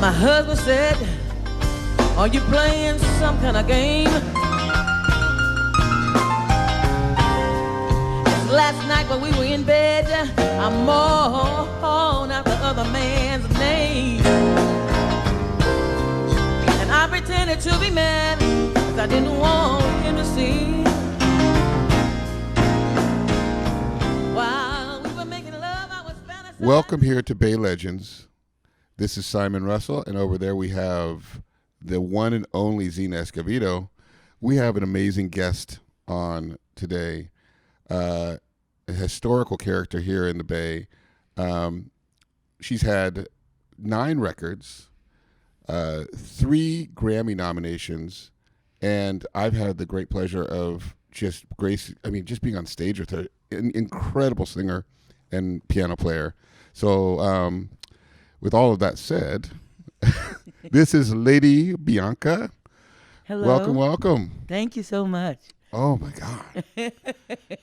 My husband said, are you playing some kind of game? Last night when we were in bed, I moaned out the other man's name. And I pretended to be mad, cause I didn't want him to see. While we were making love, I was fantasizing. Welcome here to Bay Legends. This is Simon Russell, and over there we have the one and only Zina Escovedo. We have an amazing guest on today. A historical character here in the Bay. She's had 9 records, 3 Grammy nominations, and I've had the great pleasure of just being on stage with her. An incredible singer and piano player. So with all of that said, this is Lady Bianca. Hello. Welcome. Thank you so much. Oh my God!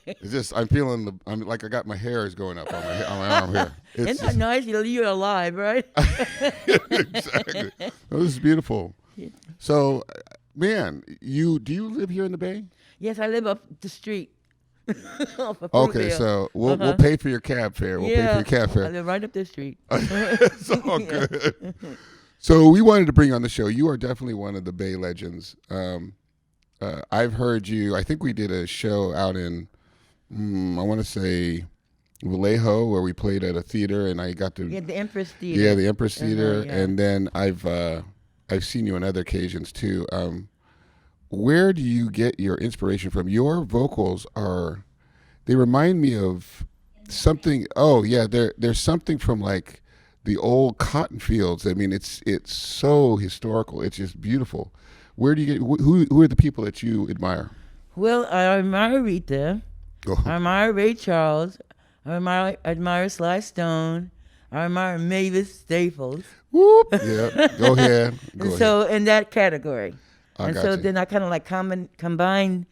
It's just I'm like I got my hairs going up on my arm here. Isn't that nice? You're alive, right? Exactly. Oh, this is beautiful. So, man, do you live here in the Bay? Yes, I live up the street. Okay, so we'll pay for your cab fare. We'll pay for your cab fare. I live right up the street. It's all good. So we wanted to bring you on the show. You are definitely one of the Bay legends. I've heard you. I think we did a show out in, I want to say, Vallejo, where we played at a theater, and I got to the Empress Theater. Yeah, the Empress Theater, Yeah. and then I've seen you on other occasions too. Where do you get your inspiration from? Your vocals they remind me of something. Oh yeah, there's something from like the old cotton fields. I mean, it's so historical. It's just beautiful. Where do you get who are the people that you admire? Well, I admire Rita. I admire Ray Charles. I admire Sly Stone. I admire Mavis Staples. Whoop! Yeah, go ahead. So in that category, then I kind of like combine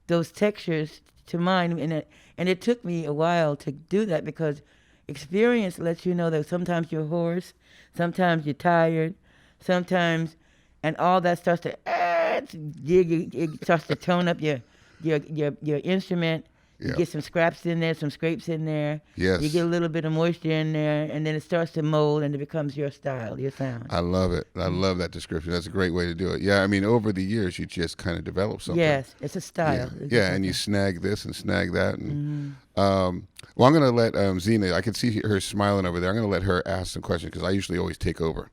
those textures to mine, and it took me a while to do that because experience lets you know that sometimes you're hoarse, sometimes you're tired, sometimes. And all that starts to it starts to tone up your instrument. You get some scraps in there, some scrapes in there. Yes. You get a little bit of moisture in there, and then it starts to mold, and it becomes your style, your sound. I love it. I love that description. That's a great way to do it. Yeah, I mean, over the years, you just kind of develop something. Yes, it's a style. Yeah, and you snag this and snag that. And, well, I'm going to let Zina, I can see her smiling over there. I'm going to let her ask some questions because I usually always take over.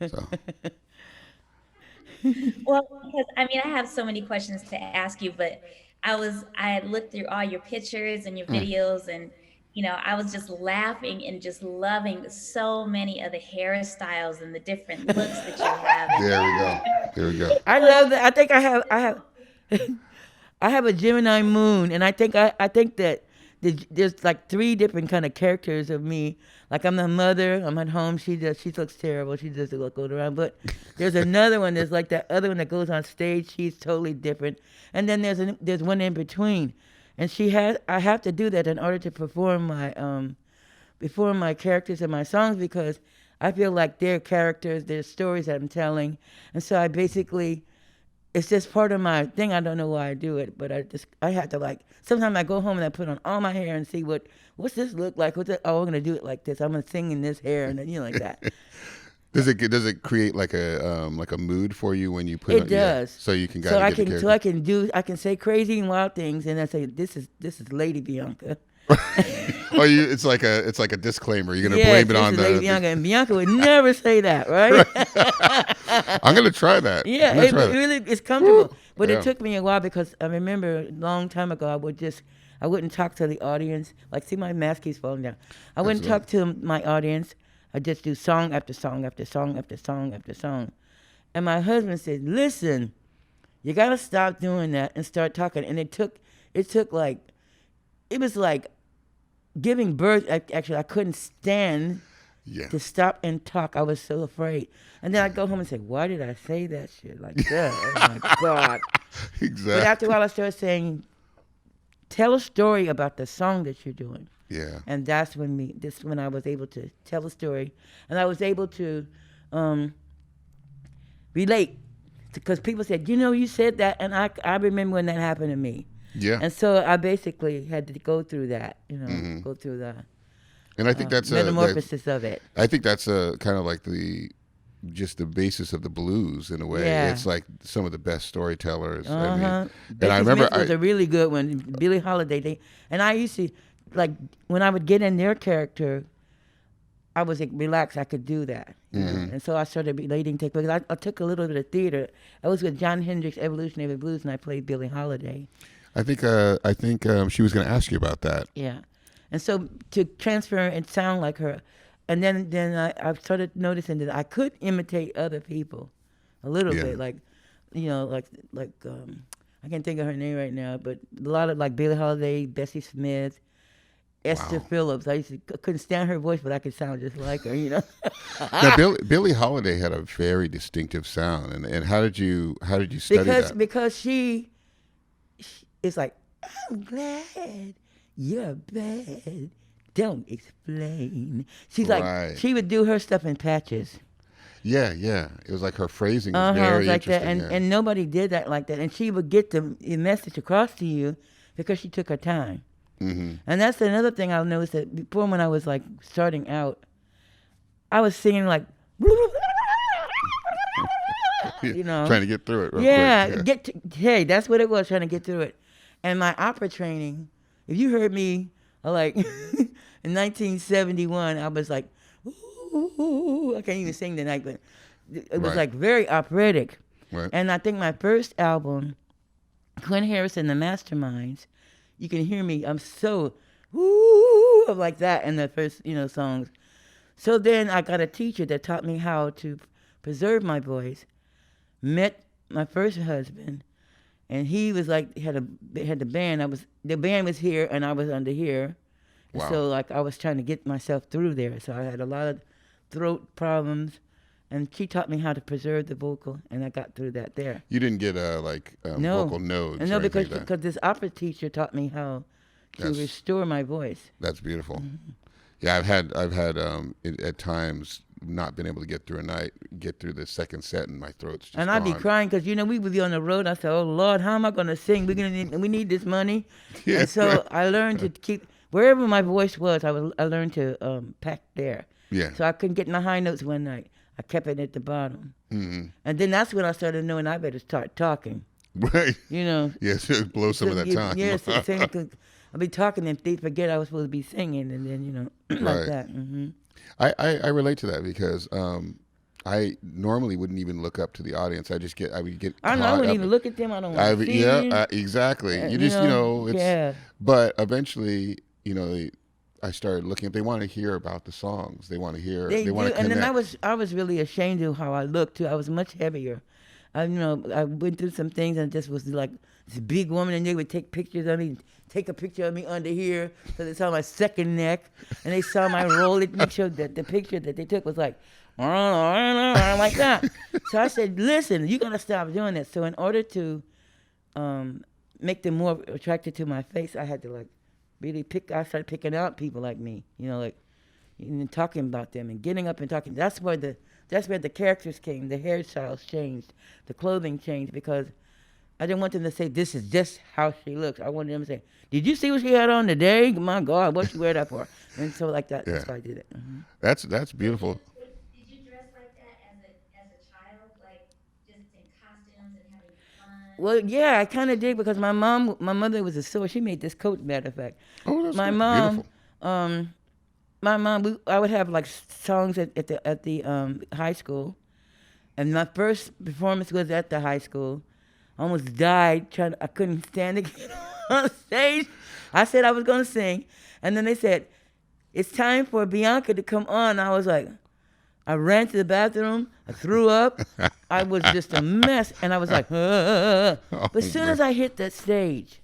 So. Well, because I have so many questions to ask you, but I had looked through all your pictures and your videos, and I was just laughing and just loving so many of the hairstyles and the different looks that you have. There we go. I love that. I think I have a Gemini moon, and I think that there's like 3 different kind of characters of me. Like I'm the mother. I'm at home. She looks terrible. She doesn't look going around. But there's another one. There's like that other one that goes on stage. She's totally different. And then there's one in between. And I have to do that in order to perform my characters and my songs because I feel like they're characters, they're stories that I'm telling. And so I basically, it's just part of my thing. I don't know why I do it, but I have to sometimes I go home and I put on all my hair and see what's this look like? I'm gonna do it like this. I'm gonna sing in this hair and like that. Does it create like a mood for you when you put it? It does. So you can I can say crazy and wild things and I say this is Lady Bianca. It's like a disclaimer. You're gonna blame it on Lady Bianca, and Bianca would never say that, right? I'm gonna try that. Yeah, it's comfortable. But it took me a while because I remember a long time ago I wouldn't talk to the audience. Like, see, my mask keeps falling down. I wouldn't talk to my audience. I just do song after song after song after song after song. And my husband said, "Listen, you gotta stop doing that and start talking." And it was like giving birth. Actually, I couldn't stand to stop and talk. I was so afraid. And then I'd go home and say, why did I say that shit like that? Oh, my God. Exactly. But after a while, I started saying, tell a story about the song that you're doing. Yeah. And that's when I was able to tell a story. And I was able to relate. Because people said, you said that, and I remember when that happened to me. Yeah. And so I basically had to go through that, go through the And I think that's metamorphosis of it. I think that's kind of like just the basis of the blues in a way. Yeah. It's like some of the best storytellers. I Uh-huh. mean, and Bessie I remember Smith was a really good one. Billie Holiday. And I used to, like, when I would get in their character, I was relaxed. I could do that. And so I started relating to, because I took a little bit of theater. I was with John Hendricks' Evolutionary Blues, and I played Billie Holiday. I think she was going to ask you about that. Yeah. And so to transfer and sound like her, and then I started noticing that I could imitate other people a little bit, like, I can't think of her name right now, but a lot of like Billie Holiday, Bessie Smith, Esther Phillips. I couldn't stand her voice, but I could sound just like her, Now, Billie Holiday had a very distinctive sound, and how did you study that? Because she is like, I'm glad you're bad. Don't explain. She's like, she would do her stuff in patches. Yeah. It was like her phrasing was very like interesting. that, and nobody did that like that. And she would get the message across to you because she took her time. And that's another thing I noticed, that before, when I was like starting out, I was singing like, trying to get through it. Real quick. Hey, that's what it was, trying to get through it. And my opera training, if you heard me, like in 1971, I was like, ooh, I can't even sing tonight, but it was like very operatic. Right. And I think my first album, Quinn Harris and the Masterminds, you can hear me, I'm so woo like that in the first, songs. So then I got a teacher that taught me how to preserve my voice. Met my first husband, and he was like, had the band. The band was here, and I was under here. And so like I was trying to get myself through there. So I had a lot of throat problems, and she taught me how to preserve the vocal, and I got through that there. You didn't get vocal nodes. No, because this opera teacher taught me how to restore my voice. That's beautiful. Yeah, I've had at times not been able to get through the second set, and my throat's just and I'd be crying because we would be on the road. I said, "Oh Lord, how am I going to sing? We need this money." Yeah, and so I learned to keep wherever my voice was. I learned to pack there. Yeah. So I couldn't get in the high notes one night. I kept it at the bottom. And then that's when I started knowing I better start talking. Right. Yes, blow some of that time. Yes, I'll be talking and they forget I was supposed to be singing, and then like that. I relate to that because I normally wouldn't even look up to the audience. I would get. I wouldn't even look at them. I don't want to see. Yeah, exactly. You just it's. But eventually, I started looking. They want to hear about the songs. They want to hear. They want to connect. And then I was really ashamed of how I looked too. I was much heavier. I went through some things and just was like this big woman, and they would take pictures of me. Take a picture of me under here, so they saw my second neck, and they saw my roll. It make sure that the picture that they took was like that. So I said, "Listen, you gotta stop doing that." So in order to make them more attracted to my face, I had to like really I started picking out people like me, and talking about them and getting up and talking. That's where the characters came. The hairstyles changed, the clothing changed, because I didn't want them to say, this is just how she looks. I wanted them to say, did you see what she had on today? My God, what she wear that for? And so like that, that's why I did it. That's beautiful. Did you dress like that as a child, like just in costumes and having fun? Well, yeah, I kind of did, because my mother was a sewer. She made this coat, matter of fact. Oh, that's beautiful. My mom, I would have like songs at the high school, and my first performance was at the high school. I almost died I couldn't stand to get on stage. I said I was going to sing, and then they said, it's time for Bianca to come on. I was like, I ran to the bathroom, I threw up, I was just a mess, and I was like, but as soon as I hit that stage,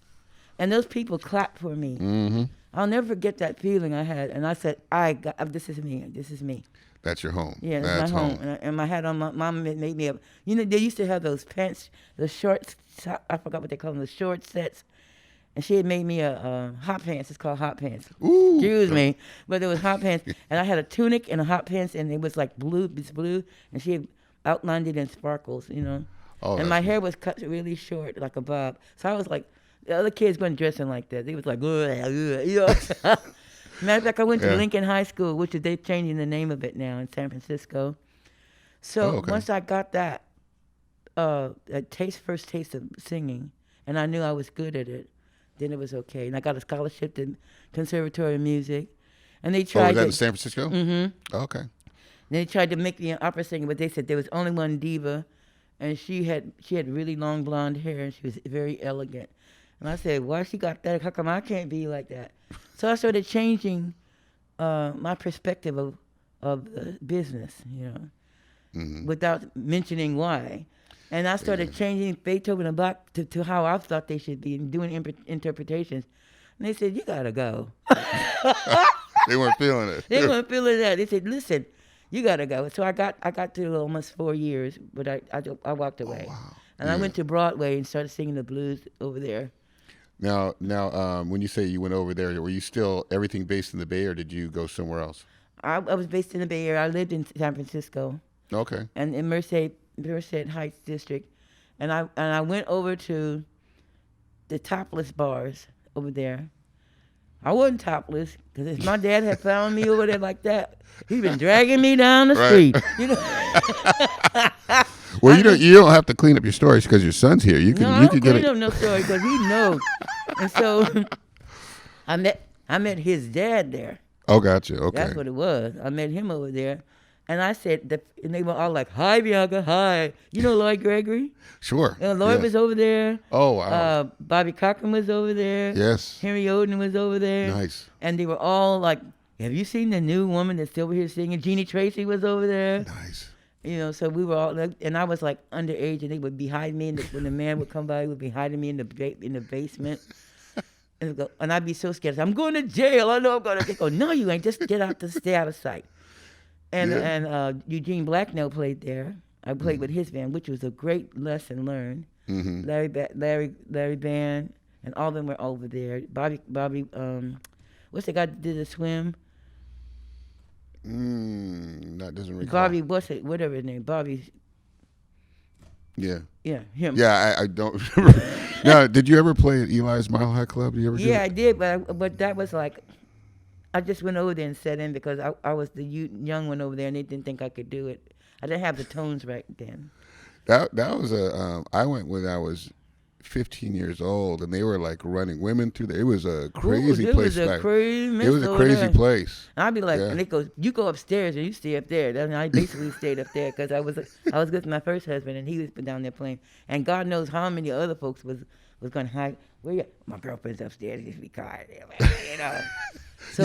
and those people clapped for me, I'll never forget that feeling I had, and I said, this is me. That's your home. Yeah, that's my home. And I had on my mom made me they used to have those pants, the shorts. I forgot what they call them, the short sets. And she had made me a hot pants. It's called hot pants. Ooh. Excuse me, but it was hot pants. And I had a tunic and a hot pants, and it was like blue. It's blue. And she had outlined it in sparkles, you know. Oh, And that's my hair was cut really short, like a bob. So I was like, the other kids weren't dressing like that. They was like, you know. Matter of fact, I went to Yeah. Lincoln High School, which is they're changing the name of it now in San Francisco. Oh, So okay. once I got that, first taste of singing, and I knew I was good at it, then it was okay. And I got a scholarship to Conservatory of Music, and they Oh, was tried that in to. San Francisco? Mm-hmm. Okay. They tried to make me an opera singer, but they said there was only one diva, and she had really long blonde hair, and she was very elegant. And I said, why she got that? How come I can't be like that? So I started changing my perspective of the business, you know, without mentioning why. And I started changing Beethoven and Bach to how I thought they should be and doing interpretations. And they said, you got to go. They weren't feeling it. They weren't feeling that. They said, listen, you got to go. So I got through almost 4 years, but I walked away. Wow. And I Yeah. went to Broadway and started singing the blues over there. Now, when you say you went over there, were you still everything based in the Bay, or did you go somewhere else? I was based in the Bay Area. I lived in San Francisco Okay. and in Merced Heights district. And I went over to the topless bars over there. I wasn't topless because if my dad had found me over there like that, he'd been dragging me down the Right. street. You know. Well, you don't have to clean up your stories because your son's here. You can No, I you don't can get clean it. up no story because he knows. And so I met his dad there. Oh, gotcha. Okay. That's what it was. I met him over there. And I said, and they were all like, hi, Bianca, hi. You know Lloyd Gregory? Sure. Lloyd Yeah. was over there. Oh, wow. Bobby Cochran was over there. Yes. Henry Oden was over there. Nice. And they were all like, have you seen the new woman that's over here singing? Jeannie Tracy was over there. Nice. You know, so we were all, and I was like underage, and they would be hiding me. When the man would come by, he would be hiding me in the basement. And I'd be so scared. I'm going to jail. I know I'm going to. They go, no, you ain't. Just stay out of sight. And Eugene Blacknell played there. I played with his band, which was a great lesson learned. Mm-hmm. Larry Band, and all of them were over there. Bobby, what's the guy that did the swim? That doesn't recall. Bobby, whatever his name, Bobby. Yeah. Yeah, him. Yeah, I don't remember. Now, did you ever play at Eli's Mile High Club? Did you ever do Yeah, that? I did, but that was like, I just went over there and sat in because I was the young one over there, and they didn't think I could do it. I didn't have the tones right then. That was I went when I was 15 years old, and they were like running women through there. It was a crazy place. It was a crazy mess It was a over crazy there. place. And I'd be like, Yeah. and they go, you go upstairs and you stay up there. And I basically stayed up there because I was with my first husband, and he was down there playing. And God knows how many other folks was going to hide. Where you? My girlfriend's upstairs. Just be quiet, you know. So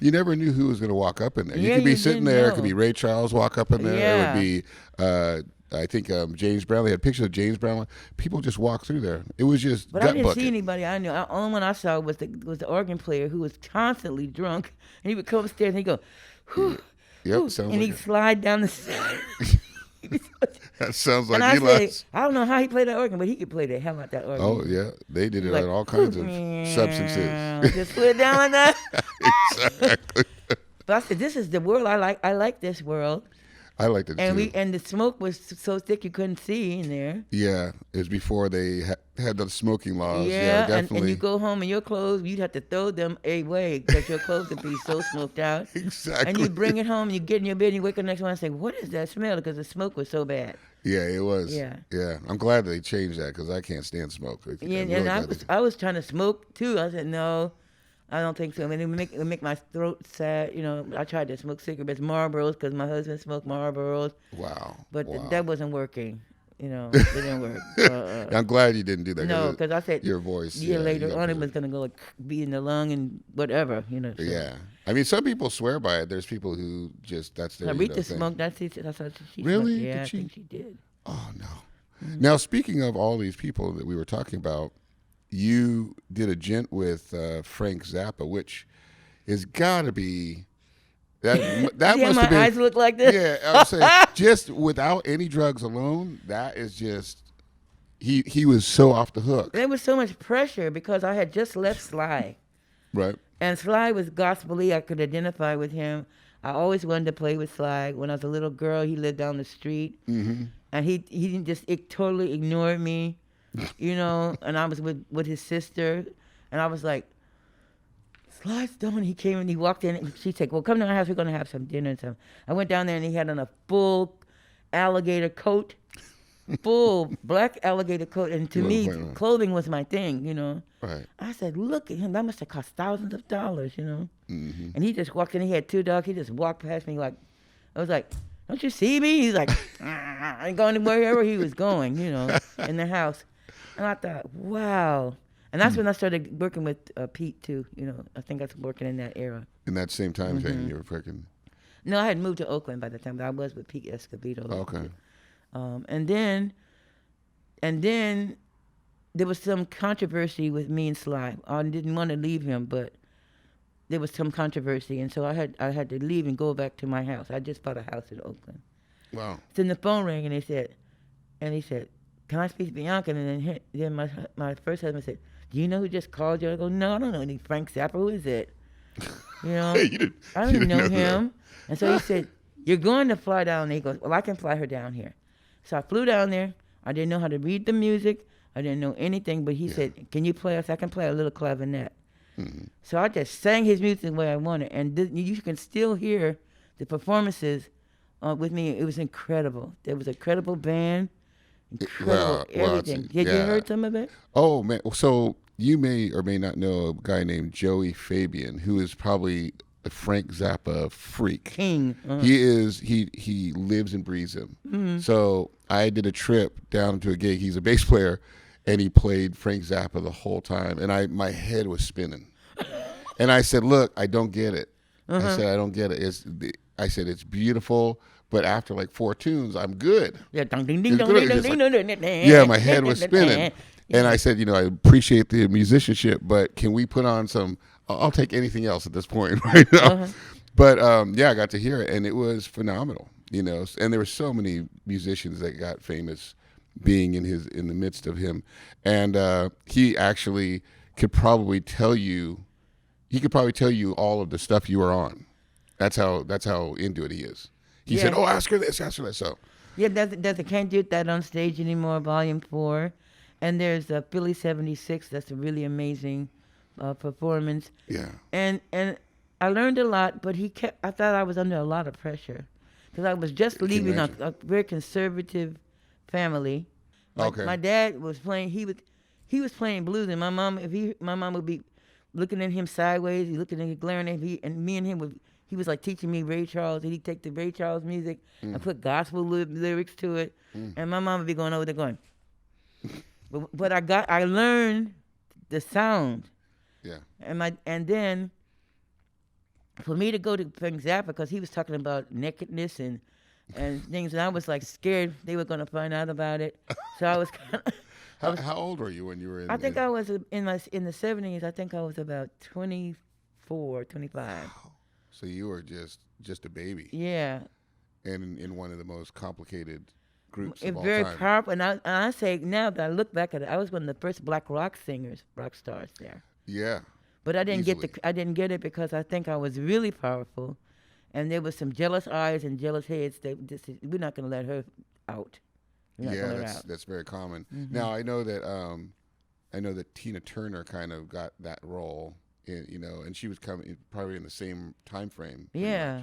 You never knew who was going to walk up in there. You Yeah, could be you sitting didn't there. It know. could be Ray Charles walk up in there. Yeah. It would be, I think James Brown. They had pictures of James Brown. People just walk through there. It was just But I gut didn't bucket. see anybody I knew. The only one I saw was the organ player who was constantly drunk, and he would come upstairs and he'd go, whew, Yep, whew, sounds and like he'd it. slide down the stairs. That sounds like And I Eli's. said, I don't know how he played that organ, but he could play the hell out that organ. Oh yeah, they did it Like, on all kinds of substances. Just slid down like that. Exactly. But I said, this is the world I like. I like this world. I liked it And too. and the smoke was so thick you couldn't see in there. Yeah, it was before they had the smoking laws. Yeah, Yeah, and definitely. you go home and your clothes, you'd have to throw them away because your clothes would be so smoked out. Exactly. And you bring it home, you get in your bed, and you wake up the next morning and say, what is that smell? Because the smoke was so bad. Yeah, it was. Yeah. Yeah, I'm glad they changed that because I can't stand smoke. Yeah, I'm really and glad they- I was trying to smoke too. I said, no, I don't think so. I mean, it would make my throat sad. You know, I tried to smoke cigarettes, Marlboros, because my husband smoked Marlboros, Wow. but wow. that wasn't working. You know, it didn't work. I'm glad you didn't do that. No, because I said your voice. a year yeah, later you on, got it was going to go like be in the lung and whatever, you know. So. Yeah, I mean, some people swear by it. There's people who just that's their Rita thing. smoked. That's what she Really? smoked. Yeah, Did I she? think she did. Oh no. Now, speaking of all these people that we were talking about, you did a gent with Frank Zappa, which has got to be that See how must my have been. eyes look like this? Yeah, I'm saying just without any drugs alone, that is just he was so off the hook, There was so much pressure because I had just left Sly. right? And Sly was gospel-y. I could identify with him. I always wanted to play with Sly. When I was a little girl, he lived down the street, Mm-hmm. and he didn't just totally ignored me, you know. And I was with his sister, and I was like, Sly's done. He came and he walked in. And she said, "Well, come to my house. We're gonna have some dinner and stuff." I went down there, and he had on a full alligator coat, full black alligator coat, and to You me, wasn't playing clothing was my thing, you know. Right. I said, "Look at him. That must have cost thousands of dollars, you know." Mm-hmm. And he just walked in. He had 2 dogs. He just walked past me like, I was like, "Don't you see me?" He's like, and going wherever he was going, you know, in the house. And I thought, wow. And that's when I started working with Pete too. You know, I think I was working in that era. In that same time frame, you were freaking. No, I had moved to Oakland by the time, but I was with Pete Escovedo. Okay. And then there was some controversy with me and Sly. I didn't want to leave him, but there was some controversy, and so I had to leave and go back to my house. I just bought a house in Oakland. Wow. Then the phone rang, and he said, "Can I speak to Bianca?" And then my first husband said, "Do you know who just called you?" I go, "No, I don't know any Frank Zappa. Who is it?" You know, I didn't know him. And so he said, "You're going to fly down there." He goes, "Well, I can fly her down here." So I flew down there. I didn't know how to read the music. I didn't know anything, but he said, "Can you play us? I can play a little clavinet." Mm-hmm. So I just sang his music the way I wanted, and you can still hear the performances with me. It was incredible. There was a incredible band, incredible everything. Had you heard some of it? Oh man! So you may or may not know a guy named Joey Fabian, who is probably the Frank Zappa freak. King. He is. He lives and breathes him. Mm-hmm. So I did a trip down to a gig. He's a bass player, and he played Frank Zappa the whole time, and my head was spinning. And I said, "Look, I don't get it." I said, "I don't get it." I said, "It's beautiful, but after like 4 tunes, I'm good." Yeah, Yeah, my head was spinning. And I said, I appreciate the musicianship, but can we put on some? I'll take anything else at this point, right now. But I got to hear it, and it was phenomenal. And there were so many musicians that got famous being in the midst of him, and he actually could probably tell you. He could probably tell you all of the stuff you were on. That's how into it he is. He said, "Oh, ask her this, ask her that." So yeah, there's a Can't Do That on Stage Anymore, Volume 4, and there's a Philly 76. That's a really amazing performance. Yeah. And I learned a lot, but I thought I was under a lot of pressure because I was just leaving a very conservative family. My dad was playing. He was playing blues, and my mom would be looking at him sideways. He looking at him, glaring at me, and me and him he was like teaching me Ray Charles, and he'd take the Ray Charles music and put gospel lyrics to it, and my mom would be going over there going. But I learned the sound. Yeah. And then for me to go to Frank Zappa, because he was talking about nakedness and things, and I was like scared they were going to find out about it. So I was kind of. How old were you when you were in? I think I was in the 70s. I think I was about 24, 25. Wow. So you were just a baby. Yeah. And in one of the most complicated groups of It's all very time. powerful. And I say now that I look back at it, I was one of the first black rock stars there. Yeah. But I didn't easily. I didn't get it because I think I was really powerful, and there was some jealous eyes and jealous heads that we're not going to let her out. That's very common. Now I know that Tina Turner kind of got that role, and she was coming probably in the same time frame. Yeah.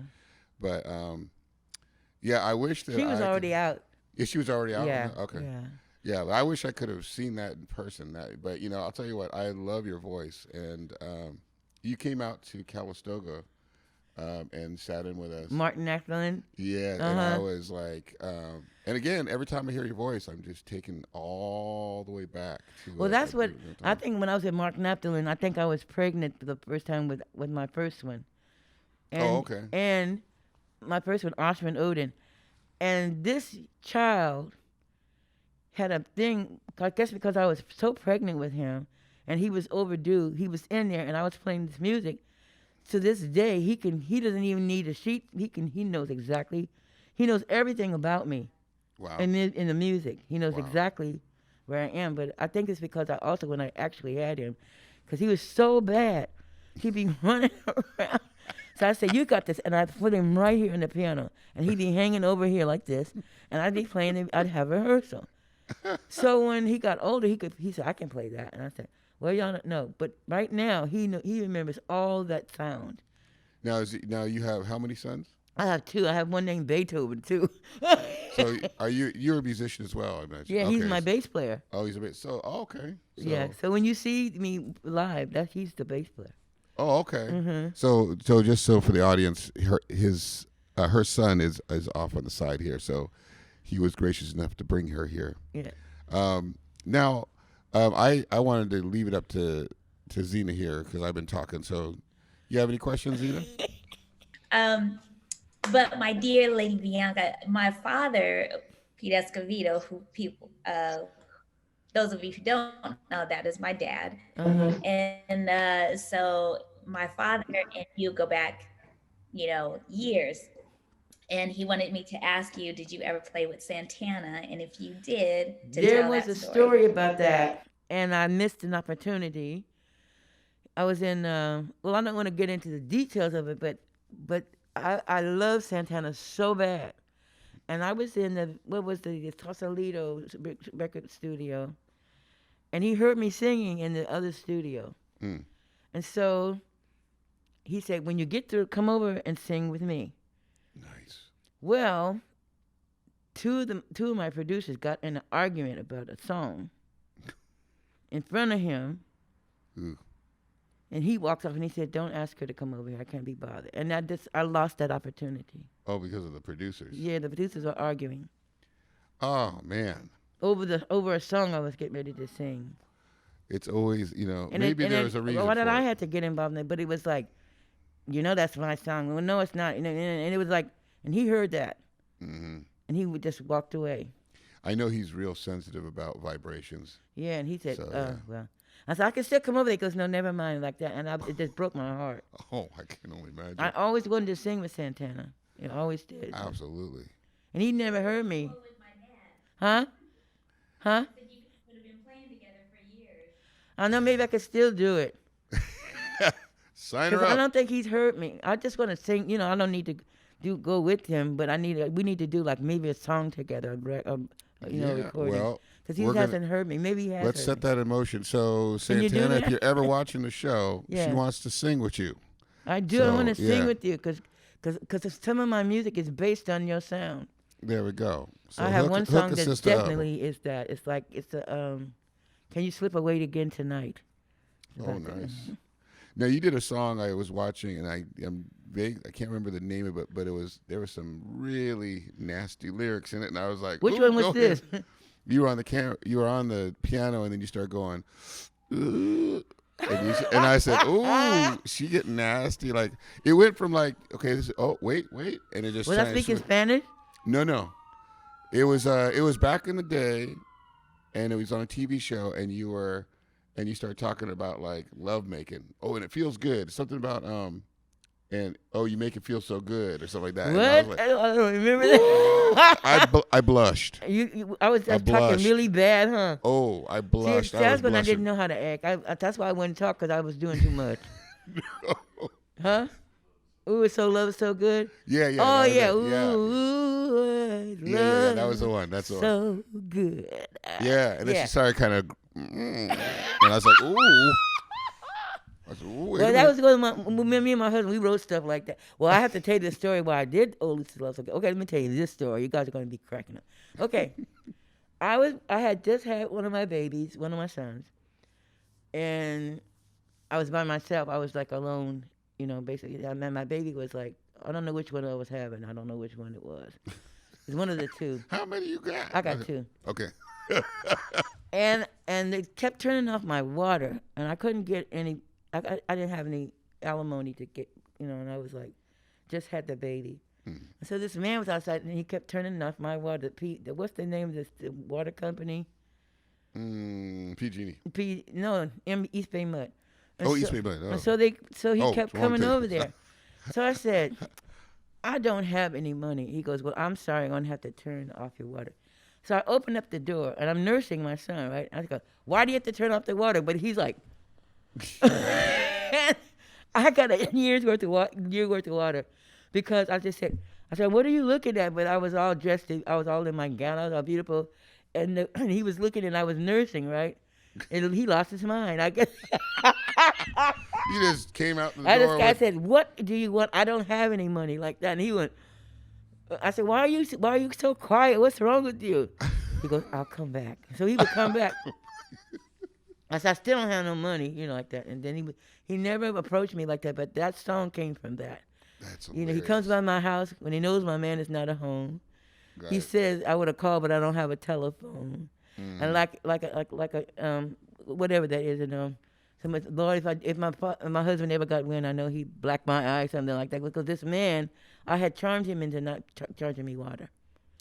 Much. But I wish that she was already out. Yeah, she was already out. Yeah. Okay. Yeah. Yeah, I wish I could have seen that in person. But I'll tell you what, I love your voice, and you came out to Calistoga. And sat in with us. Martin Acklin. Yeah, and I was like, and again, every time I hear your voice, I'm just taken all the way back. Well, that's what I think. When I was at Martin Acklin, I think I was pregnant for the first time with my first one. And, okay. And my first one, Osman Odin, and this child had a thing. I guess because I was so pregnant with him, and he was overdue. He was in there, and I was playing this music. To this day, he doesn't even need a sheet. He knows exactly. He knows everything about me. Wow. In the music, he knows Wow. exactly where I am. But I think it's because when I actually had him, because he was so bad, he'd be running around. So I said, you got this. And I put him right here in the piano. And he'd be hanging over here like this. And I'd be playing it. I'd have rehearsal. So when he got older, he said, I can play that. And I said, well, y'all don't know. But right now, he remembers all that sound. Now you have how many sons? I have two. I have one named Beethoven, too. So you're a musician as well, I imagine. Yeah, okay. he's my bass player. Oh, he's a bass. So okay. So, Yeah, so when you see me live, he's the bass player. Oh, okay. Mm-hmm. So just so for the audience, her son is off on the side here, so he was gracious enough to bring her here. Yeah. Now, I wanted to leave it up to Zina here because I've been talking. So, you have any questions, Zina? But my dear Lady Bianca, my father, Pete Escovedo, who people, those of you who don't know, that is my dad. Mm-hmm. And so my father and you go back, years. And he wanted me to ask you, did you ever play with Santana? And if you did, there was a story about that, and I missed an opportunity. I was in, well, I don't want to get into the details of it, but I love Santana so bad. And I was in the Sausalito record studio, and he heard me singing in the other studio. Mm. And so he said, when you get through, come over and sing with me. Nice. Well, two of my producers got in an argument about a song in front of him. Ooh. And he walked off and he said, don't ask her to come over here. I can't be bothered. And I lost that opportunity. Oh, because of the producers? Yeah, the producers were arguing. Oh, man. Over a song I was getting ready to sing. It's always, maybe there was a reason Well, for I it. had to get involved in it, but it was like, that's my song. Well, no, it's not. And it was like, and he heard that. Mm-hmm. And he just walked away. I know he's real sensitive about vibrations. Yeah, and he said, So, well. I said, I can still come over there. He goes, no, never mind like that. And it just broke my heart. Oh, I can only imagine. I always wanted to sing with Santana. I always did. Absolutely. And he never heard me. Huh? Huh? I know maybe I could still do it. Sign her Because up. I don't think he's heard me. I just want to sing. I don't need to go with him, but we need to do like maybe a song together, recording. Well, because he hasn't heard me. Maybe he has. Let's set that in motion. So, Can you do Santana, that? if you're ever watching the show, Yeah. she wants to sing with you. I do. So, I want to sing yeah. with you because some of my music is based on your sound. There we go. So I have one song hook a that sister up. definitely is that. It's like Can You Slip Away Again Tonight? Oh, nice. Now, you did a song I was watching, and I'm vague. I can't remember the name of it, but there were some really nasty lyrics in it, and I was like, Which "Ooh, one was go this? ahead." You were on the piano, and then you start going, "Ooh." And I said, "Ooh, she getting nasty." Like it went from like, okay, wait, and it just. Was I speaking Spanish? No. It was back in the day, and it was on a TV show, and you start talking about like love making. Oh, and it feels good. Something about and you make it feel so good or something like that. What? And I was like, I don't remember that. I blushed. I was I talking blushed. really bad, huh? Oh, I blushed. See, I that's was when I blushing. didn't know how to act. That's why I wouldn't talk because I was doing too much. Huh? Ooh, it's so love is so good. Yeah. Oh that yeah. was it. Yeah. Ooh, Yeah, that was the one. That's the one. so good. Yeah, and then Yeah. she started kind of, and I was like, ooh. I said, ooh, wait a Well, that minute. was when me and my husband, we wrote stuff like that. Well, I have to tell you the story why I did Oh, Lucy Loves So Good. Okay, let me tell you this story. You guys are going to be cracking up. Okay. I had just had one of my babies, one of my sons, and I was by myself. I was like alone, basically. I mean, my baby was like, I don't know which one I was having. I don't know which one it was. It's one of the two. How many you got? I got two. Okay. And they kept turning off my water, and I couldn't get any. I didn't have any alimony to get, and I was like, just had the baby. So this man was outside, and he kept turning off my water. What's the name of the water company? PG&E. East Bay Mud. East Bay Mud. Oh. And so he kept wrong coming thing. over there. So I said, I don't have any money. He goes, well, I'm sorry, I'm going to have to turn off your water. So I opened up the door, and I'm nursing my son, right? I go, why do you have to turn off the water? But he's like, I got a year's worth of water, because I said, what are you looking at? But I was all dressed, I was all in my gown, I was all beautiful, and, and he was looking, and I was nursing, right? And he lost his mind. I guess You just came out the I door just I with. said, what do you want? I don't have any money like that. And he went. I said, why are you so quiet? What's wrong with you? He goes, I'll come back. So he would come back. I said, I still don't have no money, like that. And then he never approached me like that. But that song came from that. That's He comes hilarious. by my house when he knows my man is not at home. Got He it. says, I would have called, but I don't have a telephone. And whatever that is, So much, Lord, if my husband ever got wind, I know he blacked my eye, something like that. Because this man, I had charmed him into not charging me water.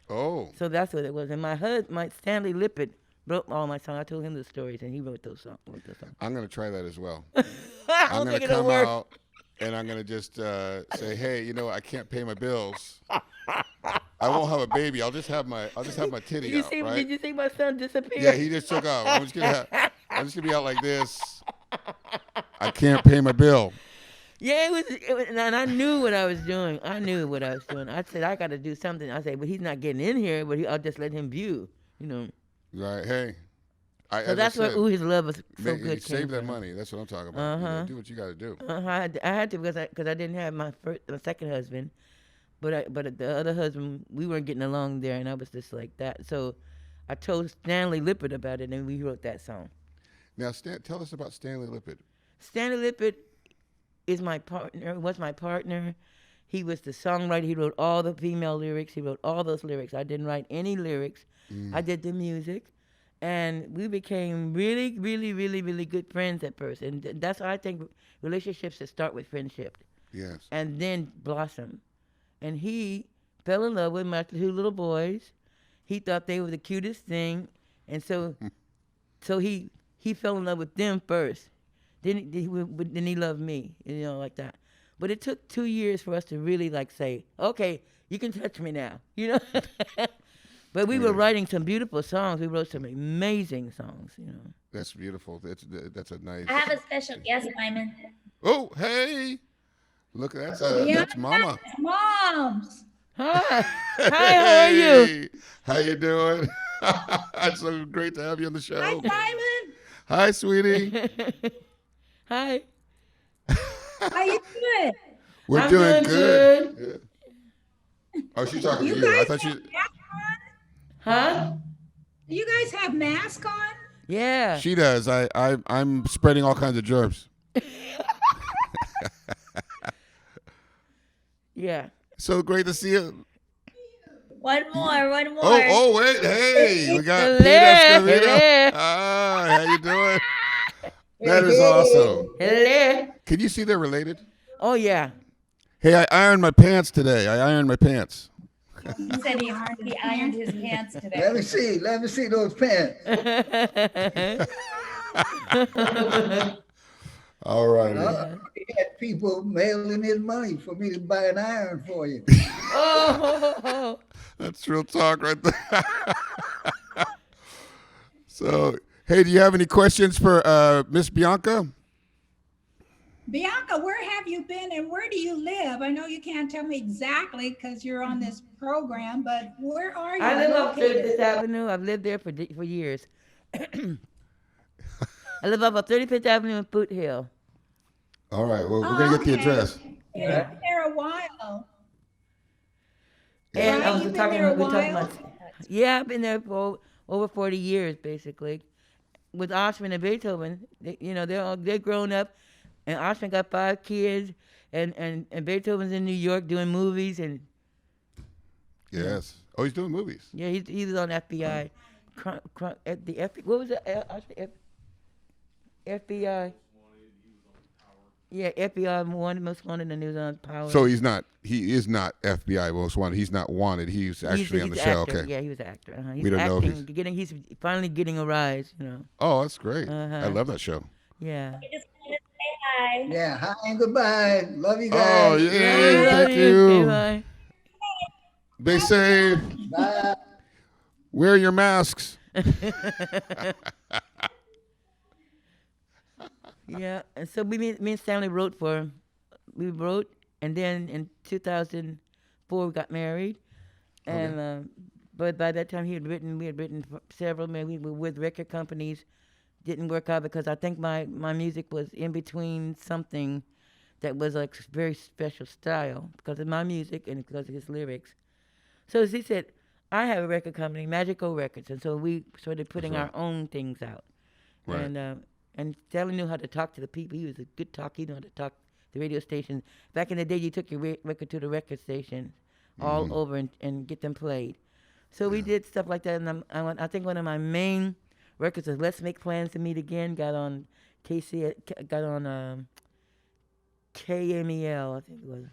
Oh, So that's what it was. And my Stanley Lippert wrote all my songs. I told him the stories, and he wrote those songs. I'm gonna try that as well. I I'm don't gonna think it'll come work. out and I'm gonna just say, hey, I can't pay my bills. I won't have a baby. I'll just have my titty out, right? Did you see my son disappear? Yeah, he just took off. I'm just gonna be out like this. I can't pay my bill. Yeah, it was, and I knew what I was doing. I said, I got to do something. I said, but he's not getting in here, but I'll just let him view, Right? Hey, So as that's I where said, Ooh His Love was so you good. save came that from. money. That's what I'm talking about. Do what you got to do. I had to because I didn't have my second husband, but the other husband, we weren't getting along there, and I was just like that. So I told Stanley Lippert about it, and we wrote that song. Now, tell us about Stanley Lippert. Stanley Lippert is my partner. Was my partner. He was the songwriter. He wrote all the female lyrics. He wrote all those lyrics. I didn't write any lyrics. I did the music. And we became really, really, really, really good friends at first. And that's why I think relationships should start with friendship Yes. and then blossom. And he fell in love with my two little boys. He thought they were the cutest thing. And so he fell in love with them first. Then he loved me, like that. But it took 2 years for us to really say, okay, you can touch me now, But we were writing some beautiful songs. We wrote some amazing songs, That's beautiful. That's a nice. I have a special guest, Simon. Oh, hey! Look, that's Mama. Moms. Hi, how are you? Hey, how you doing? It's so great to have you on the show. Hi, Simon. Hi, sweetie. Hi. How you doing? We're I'm doing doing good. Yeah. Oh, she's talking to you. I thought she. Huh? Do you guys have masks on? Yeah. She does. I'm spreading all kinds of germs. Yeah. So great to see you. One more. Oh, wait. Hey, we got Pete Hello. Escovedo. Hello. Ah, how you doing? That is awesome. Hello. Can you see they're related? Oh, yeah. Hey, I ironed my pants today. He said he ironed his pants today. Let me see those pants. All right. He had people mailing his money for me to buy an iron for you. Oh. That's real talk right there. So, hey, do you have any questions for Miss Bianca? Bianca, where have you been and where do you live? I know you can't tell me exactly because you're on this program, but where are you? I live off located? 35th Avenue. I've lived there for years. I live off of 35th Avenue in Foot Hill. All right. Well, we're going to get the address. You've been there a while. And Right, I was you've just been there a talking while? about. Yeah, I've been there for over 40 years, basically. With Osman and Beethoven, they're grown up, and Osman got 5 kids, and Beethoven's in New York doing movies, and Yes. Oh, he's doing movies. yeah, he was on FBI. At the FBI, what was it? FBI. Yeah, FBI most wanted, and he was on Power. So he is not FBI most wanted. He's not wanted. He's actually on the an show. actor. Okay. Yeah, he was an actor. He's We don't know if acting, he's finally getting a rise. Oh, that's great. Uh-huh. I love that show. Yeah. I just wanted to say hi. Yeah, hi and goodbye. Love you Oh, guys. yay. Love Thank you. you. Bye. Be safe. Bye. Wear your masks. Yeah, and so me and Stanley we wrote, and then in 2004 we got married, and Okay. but by that time we had written several. We were with record companies, didn't work out because I think my music was in between something that was like very special style because of my music and because of his lyrics. So as he said, I have a record company, Magical Records, and so we started That's putting our right. own things out. Right. And Stanley knew how to talk to the people. He was a good talker. He knew how to talk to the radio station. Back in the day, you took your record to the record station all Hmm. over and get them played. So we Yeah. did stuff like that. And I think one of my main records was "Let's Make Plans to Meet Again." Got on got on KMEL. I think it was.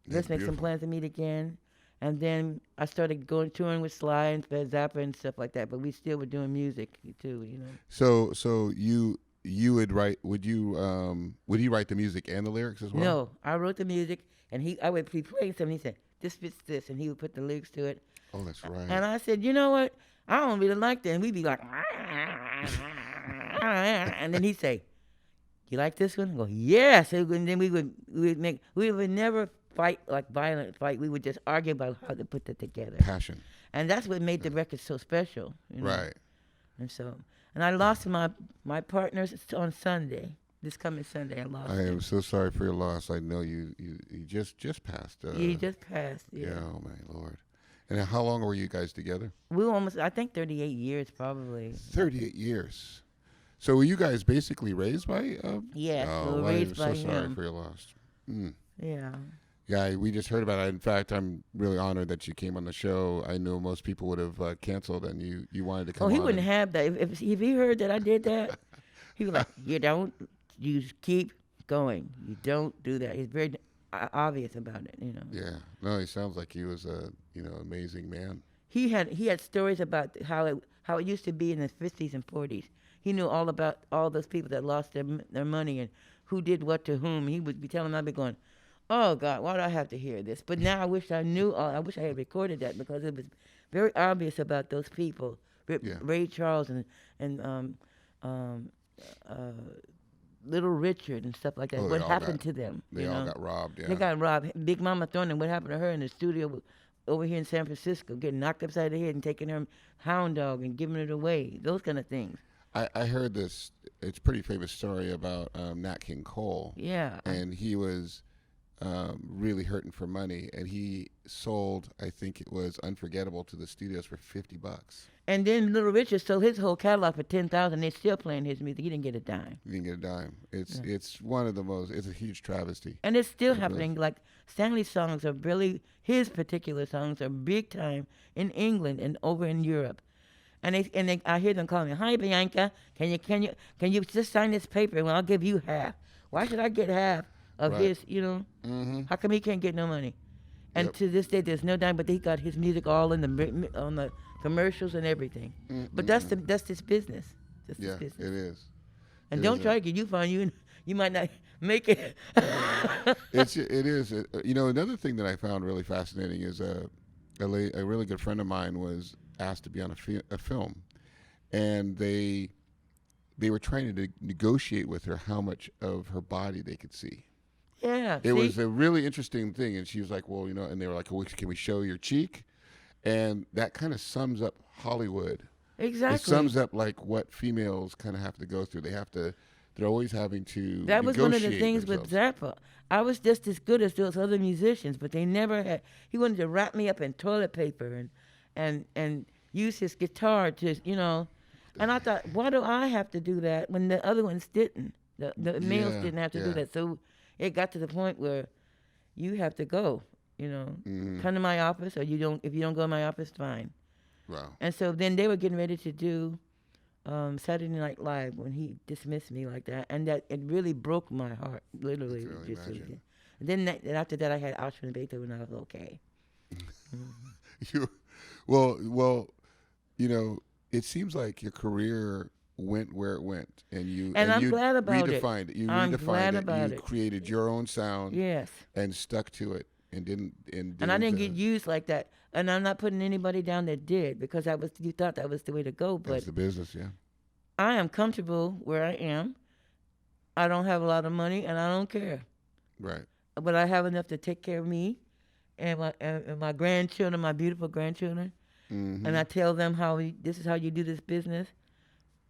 That's Let's make some beautiful. plans to meet again. And then I started going touring with Sly and Fed Zappa and stuff like that. But we still were doing music too, you know. So you would write? Would he write the music and the lyrics as well? No, I wrote the music, and I would be playing something. He said, "This fits this," and he would put the lyrics to it. Oh, that's right. And I said, "You know what? I don't really like that." And we'd be like, and then he'd say, "You like this one?" I go, "Yes." And then we would never fight like violent fight. We would just argue about how to put that together. Passion. And that's what made the record so special, you know. Right. And so, and I lost my partners on Sunday. This coming Sunday, I lost I am him. so sorry for your loss. I know you just passed. He just passed. Yeah. Yeah. Oh my Lord. And how long were you guys together? We were almost, I think, 38 years probably. 38 years. So were you guys basically raised by? Yes, we Oh, were well, I'm raised so by sorry him. for your loss. Mm. Yeah. Yeah, we just heard about it. In fact, I'm really honored that you came on the show. I know most people would have canceled, and you wanted to come Oh, he on. wouldn't have that. If he heard that I did that, he was like, "You don't. You just keep going. You don't do that." He's very obvious about it, you know. Yeah. No, he sounds like he was a amazing man. He had stories about how it used to be in the 50s and 40s. He knew all about all those people that lost their money and who did what to whom. He would be telling them, I'd be going, "Oh God, why do I have to hear this?" But now I wish I knew. I wish I had recorded that because it was very obvious about those people, Yeah. Ray Charles and um, uh, Little Richard and stuff like that. Oh, What happened to them? they you all know? got robbed. Yeah. They got robbed. Big Mama Thornton, what happened to her in the studio over here in San Francisco, getting knocked upside the head and taking her hound dog and giving it away. Those kind of things. I heard this. It's a pretty famous story about Nat King Cole, Yeah. and he was really hurting for money, and he sold, I think it was Unforgettable, to the studios for $50. And then Little Richard sold his whole catalog for 10,000. They're still playing his music. He didn't get a dime. You didn't get a dime. It's Yeah. it's one of the most. It's a huge travesty. And it's still It really happening. is. Like Stanley's songs are really, his particular songs are big time in England and over in Europe. And I hear them calling me, "Hi Bianca, can you just sign this paper and I'll give you half." Why should I get half of Right. his? You know, Mm-hmm. how come he can't get no money? And Yep. to this day, there's no dime. But he got his music all in on the commercials and everything. But that's his business. That's Yeah, his it business. is. And It don't is try to get you fine. You might not make it. It is. Another thing that I found really fascinating is a really good friend of mine was asked to be on a film, and they were trying to negotiate with her how much of her body they could see. Yeah. It see? was a really interesting thing, and she was like, "Well, and they were like, well, can we show your cheek?" And that kind of sums up Hollywood. Exactly. It sums up like what females kind of have to go through. They're always having to. That was one of the negotiate things themselves. with Zappa. I was just as good as those other musicians, but they never had. He wanted to wrap me up in toilet paper and use his guitar to. And I thought, why do I have to do that when the other ones didn't? The males Yeah, didn't have to do yeah. that. So it got to the point where you have to go. Mhm. Come to my office, or you don't. If you don't go to my office, fine. Wow. And so then they were getting ready to do Saturday Night Live when he dismissed me like that, and that it really broke my heart, literally. I can only just really imagine. did. And then after that, I had Auschwitz and Beethoven, and I was okay. You, well, it seems like your career went where it went, and I'm you glad about it. redefined it. You I'm redefined glad it. about You it. created your own sound Yes. and stuck to it, and didn't. And I didn't get used like that. And I'm not putting anybody down that did, because you thought that was the way to go. But That's the business, yeah. I am comfortable where I am. I don't have a lot of money, and I don't care. Right. But I have enough to take care of me and my grandchildren, my beautiful grandchildren. Mm-hmm. And I tell them this is how you do this business,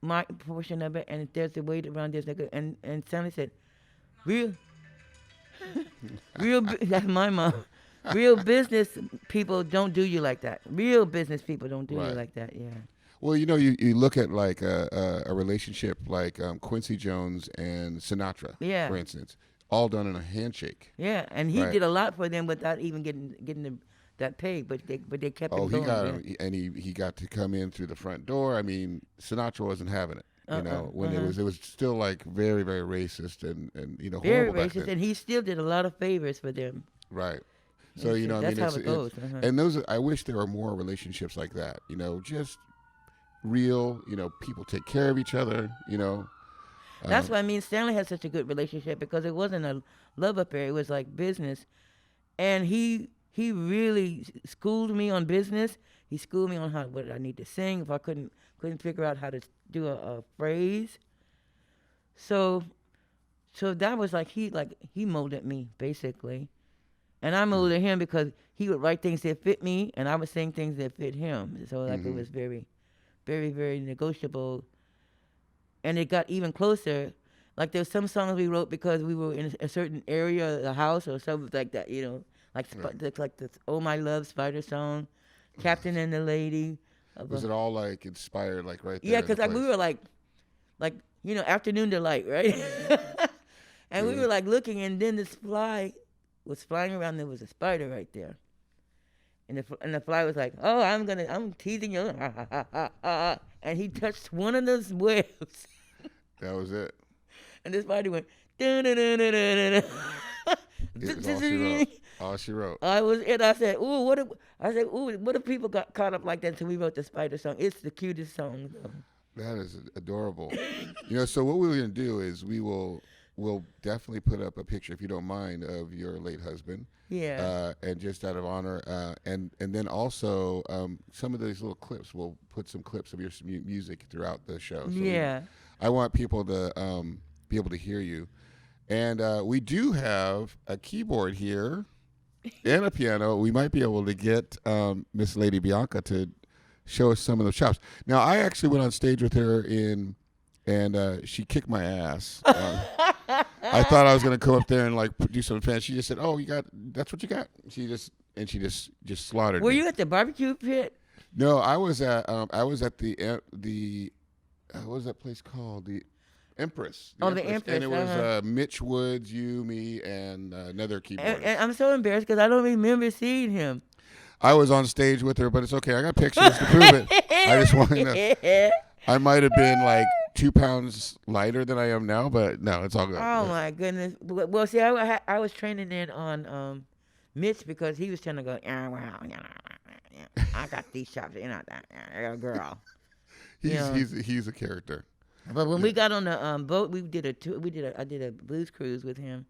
my portion of it, and if there's a way around this. And Stanley said, real, that's my mom. Real business people don't do you like that. Real business people don't do you Right. like that. Yeah. Well, you look at like a relationship like Quincy Jones and Sinatra, Yeah. for instance, all done in a handshake. Yeah, and he Right. did a lot for them without even getting that pay, but they kept Oh, him he going. got yeah. him, and he got to come in through the front door. I mean, Sinatra wasn't having it. When it was still like very, very racist and Very horrible back racist, then. and he still did a lot of favors for them. Right. So And I that's mean, how it goes. and those I wish there were more relationships like that. Just real. People take care of each other. That's why Stanley had such a good relationship, because it wasn't a love affair; it was like business, and he really schooled me on business. He schooled me on what I need to sing if I couldn't figure out how to do a phrase. So that was like he molded me basically, and I molded him because he would write things that fit me, and I would sing things that fit him. So it was very, very, very negotiable, and it got even closer. Like there's some songs we wrote because we were in a certain area of the house or something like that, like this "Oh My Love" Spider song, "Captain and the Lady." Was it all like inspired, like right there? Yeah, in the because we place? were like afternoon delight, right? And we were like looking, and then this fly was flying around. There was a spider right there, and the fly was like, "Oh, I'm teasing you," and he touched one of those webs, That was it. and the spider went. Dun-dun-dun-dun-dun-dun. It was all she wrote. All she wrote. I said, "Ooh, what if people got caught up like that?" So we wrote the spider song. It's the cutest song, though. That is adorable. So what we're going to do is we'll definitely put up a picture, if you don't mind, of your late husband. Yeah. And just out of honor, and then also some of these little clips. We'll put some clips of your music throughout the show. So Yeah. I want people to be able to hear you. And we do have a keyboard here and a piano. We might be able to get Miss Lady Bianca to show us some of the chops. Now, I actually went on stage with her and she kicked my ass. I thought I was going to come up there and like do some fans. She just said, "Oh, that's what you got." She just slaughtered Were me. you at the barbecue pit? No, I was at the what was that place called? The Empress. The Empress, And it was Mitch Woods, you, me, and another keyboardist. And I'm so embarrassed because I don't remember seeing him. I was on stage with her, but it's okay. I got pictures to prove it. I just want to know. I might have been like 2 pounds lighter than I am now, but no, it's all good. Oh my goodness! Well, see, I was training in on Mitch because he was trying to go. I got these chops, girl. He's a character. But when we got on the boat, I did a blues cruise with him,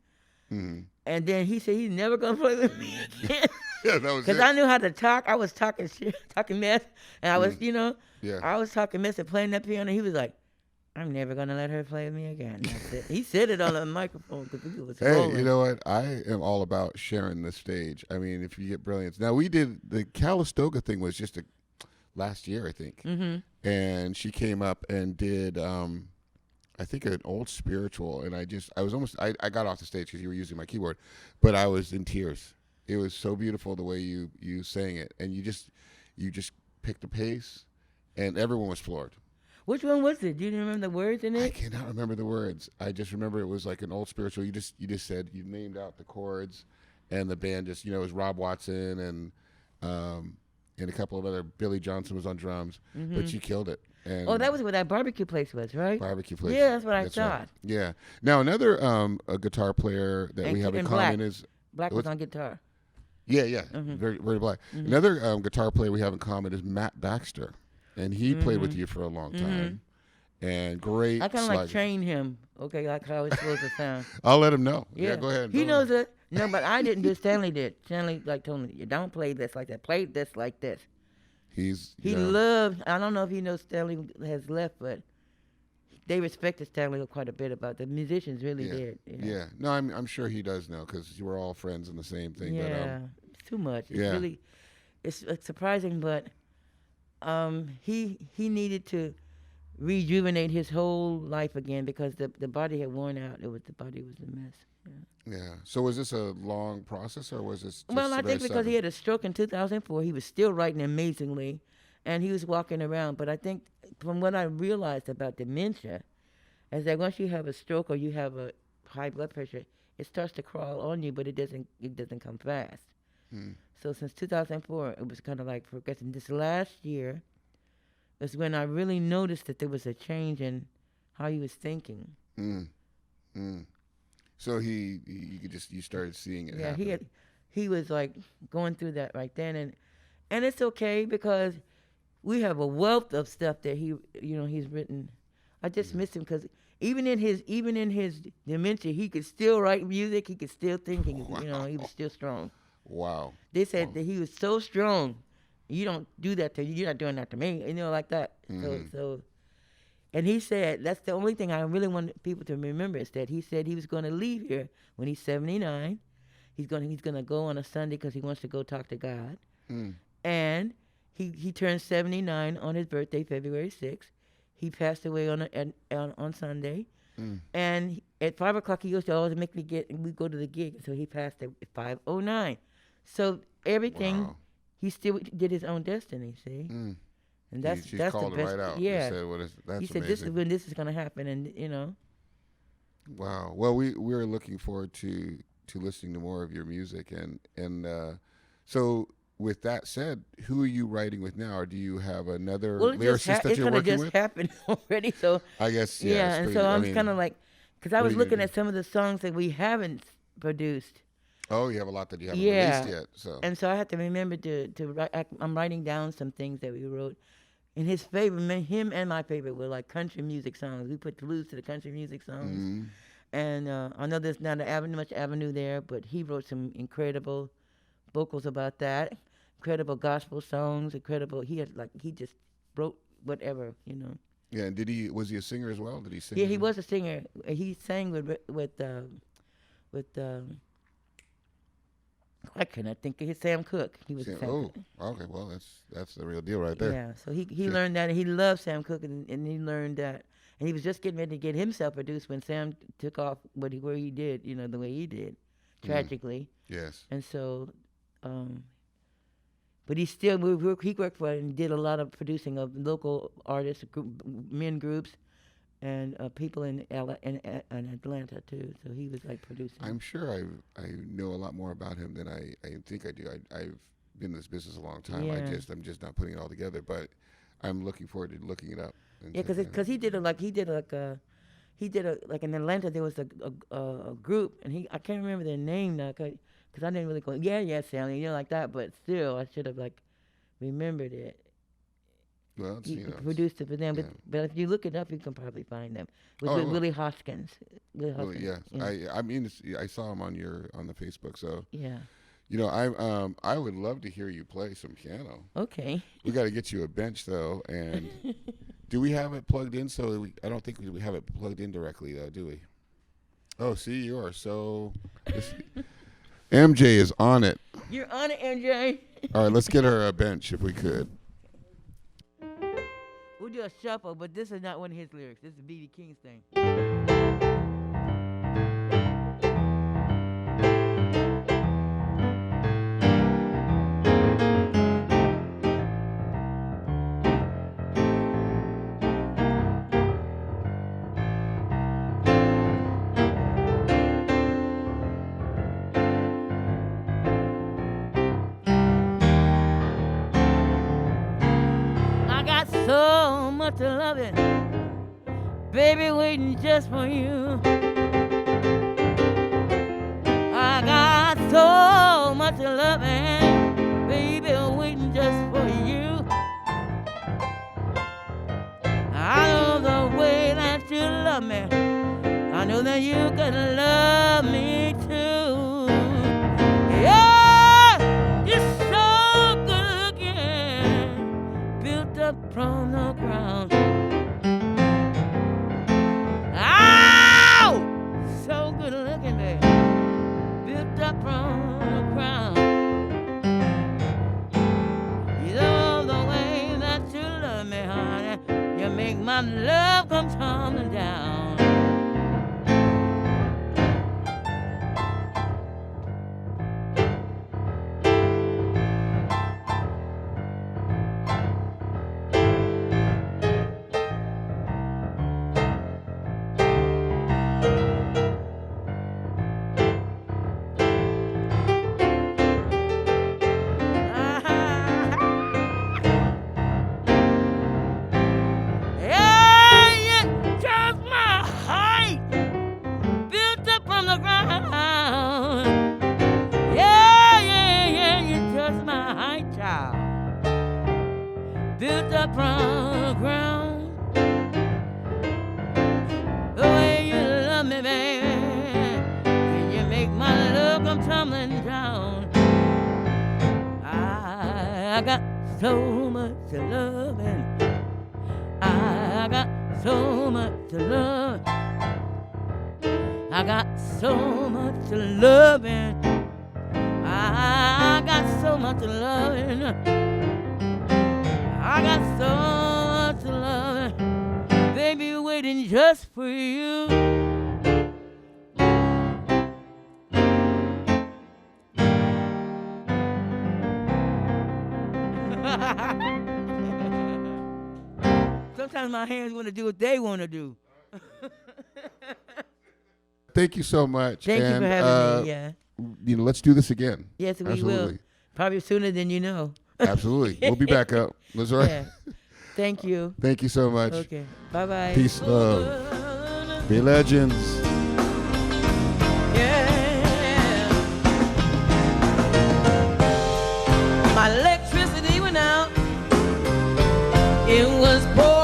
and then he said he's never gonna play with me again. Yeah, that was Because it. I knew how to talk. I was talking shit, talking mess, and I was, Yeah. I was talking mess and playing that piano. He was like, "I'm never gonna let her play with me again." That's it. He said it on the microphone because he was Hey, rolling. you know what? I am all about sharing the stage. I mean, if you get brilliance. Now, we did the Calistoga thing was just last year, I think. Mm-hmm. And she came up and did, I think, an old spiritual. And I got off the stage because you were using my keyboard, but I was in tears. It was so beautiful the way you sang it, and you just picked the pace, and everyone was floored. Which one was it? Do you remember the words in I it? cannot remember the words. I just remember it was like an old spiritual. You just said you named out the chords, and the band just it was Rob Watson and a couple of other. Billy Johnson was on drums, but you killed it. And Oh, that was where that barbecue place was, right? barbecue place. Yeah, that's what I right. thought. Yeah. Now another a guitar player that we have in and common Black. is Black was on guitar. yeah, very very black. Another guitar player we have in common is Matt Baxter, and he played with you for a long time, and great. I kind of like slugger. trained him. Okay, like how it's supposed to sound. I'll let him know. Yeah, go ahead. He Go knows ahead. it. No, but I didn't do. Stanley did. Stanley told me, "You don't play this like that. Play this like this." He loved. I don't know if he knows Stanley has left, but they respected Stanley quite a bit about the musicians really Yeah. did. Yeah. No, I'm sure he does know because we're all friends in the same thing. Yeah, it's too much. It's yeah. really, it's surprising, but he needed to rejuvenate his whole life again because the body had worn out. The body was a mess. Yeah. Yeah. So was this a long process or was this just Well, I very think because sudden? he had a stroke in 2004, he was still writing amazingly, and he was walking around. But I think from what I realized about dementia, is that once you have a stroke or you have a high blood pressure, it starts to crawl on you, but it doesn't come fast. Hmm. So since 2004, it was kind of like progressing. This last year was when I really noticed that there was a change in how he was thinking. Mm. Mm. So you could just you started seeing it Yeah, happen. he was like going through that right then, and it's okay because we have a wealth of stuff that he's written. I just miss him because even in his dementia, he could still write music. He could still think. He was still strong. Wow. They said that he was so strong. You don't do that to you. You're not doing that to me. Like that. So, and he said that's the only thing I really want people to remember is that he said he was going to leave here when he's 79. He's gonna go on a Sunday because he wants to go talk to God. Mm. And he turned 79 on his birthday, February 6th. He passed away on Sunday. Mm. And at 5 o'clock, he used to always make me we go to the gig. So he passed at 5:09. So everything, Wow. he still did his own destiny, see? Mm. And that's She the called it best. right out. Yeah. He said, that's he said, amazing. this is when this is going to happen. And, Wow. Well, we're looking forward to listening to more of your music, and so with that said, who are you writing with now, or do you have another well, lyricist that it's you're kind of working just with? happened already. So I guess yeah, it's and pretty- so I I'm mean, kind of like, because I what are was you gonna looking do? at some of the songs that we haven't produced. Oh, you have a lot that you haven't Yeah. released yet. So And so I have to remember to write. I'm writing down some things that we wrote. And his favorite, him and my favorite were like country music songs. We put blues to the country music songs. Mhm. And I know there's not much avenue there, but he wrote some incredible vocals about that. Incredible gospel songs. Incredible. He just wrote whatever. Yeah. And was he a singer as well? Did he sing? Yeah, as he well? was a singer. He sang with I cannot think of his Sam Cooke. He was Sam- Sam oh, Cooke. okay. Well, that's the real deal right there. Yeah, so he Sure. learned that, and he loved Sam Cooke, and he learned that, and he was just getting ready to get himself produced when Sam took off where he did, the way he did, tragically, Yes. and so, but he worked for it and did a lot of producing of local artists, men groups, and people in Atlanta too. So he was like producing. I'm sure I know a lot more about him than I think I do. I've been in this business a long time. Yeah. I'm just not putting it all together. But I'm looking forward to looking it up. And Yeah, checking it because he did in Atlanta there was a group, and I can't remember their name now because I didn't really go Sally, like that, but still I should have remembered it. Well, it's, He you know, produced it for them, yeah. but if you look it up, you can probably find them. With Oh, Willie Hoskins. Willie well, Hoskins. yes. Yeah. I mean, I saw him on the Facebook. So Yeah. I would love to hear you play some piano. Okay. We got to get you a bench though, and do we have it plugged in? I don't think we have it plugged in directly though, do we? Oh, see, you are so. MJ is on it. You're on it, MJ. All right, let's get her a bench if we could. We'll do a shuffle, but this is not one of his lyrics. This is B.B. King's thing. I got so much loving, baby, waiting just for you. I got so much loving, baby, waiting just for you. I know the way that you love me. I know that you can love me too. Yeah, you're so good looking, built up from the ground. my love come tumbling down. Built up from the ground. The way you love me, baby, and you make my love come tumbling down. I got so much to love, and I got so much to love. I got so much to love, and I got so much to love, and I got so much to love, baby, waiting just for you. Sometimes my hands want to do what they want to do. Thank you so much. Thank you for having me. Yeah. Let's do this again. Yes, we Absolutely. will. Probably sooner than you know. Absolutely. We'll be back up. That's right. Yeah. Thank you. Thank you so much. Okay. Bye-bye. Peace, love. Be legends. Yeah. My electricity went out. It was poor.